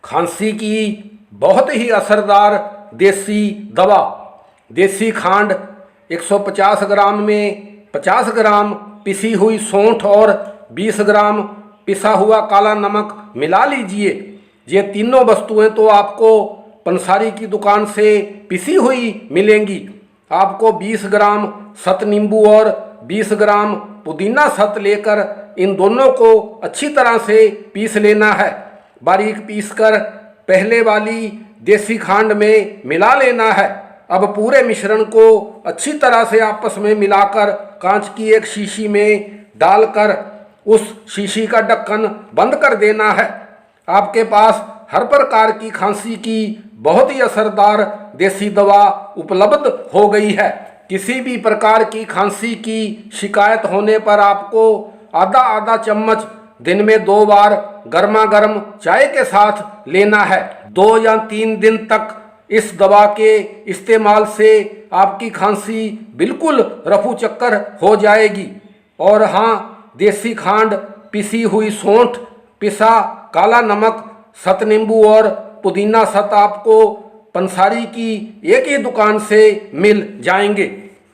खांसी की बहुत ही असरदार देसी दवा। देसी खांड 150 ग्राम में 50 ग्राम पिसी हुई सौंठ और 20 ग्राम पिसा हुआ काला नमक मिला लीजिए। ये तीनों वस्तुएं तो आपको पंसारी की दुकान से पिसी हुई मिलेंगी। आपको 20 ग्राम सत नींबू और 20 ग्राम पुदीना सत लेकर इन दोनों को अच्छी तरह से पीस लेना है। बारीक पीसकर पहले वाली देसी खांड में मिला लेना है। अब पूरे मिश्रण को अच्छी तरह से आपस में मिलाकर कांच की एक शीशी में डालकर उस शीशी का ढक्कन बंद कर देना है। आपके पास हर प्रकार की खांसी की बहुत ही असरदार देसी दवा उपलब्ध हो गई है। किसी भी प्रकार की खांसी की शिकायत होने पर आपको आधा आधा चम्मच दिन में 2 बार गर्मा गर्म चाय के साथ लेना है। 2 या 3 दिन तक इस दवा के इस्तेमाल से आपकी खांसी बिल्कुल रफू चक्कर हो जाएगी। और हाँ, देसी खांड, पिसी हुई सौंठ, पिसा काला नमक, सत नींबू और पुदीना सत आपको पंसारी की एक ही दुकान से मिल जाएंगे।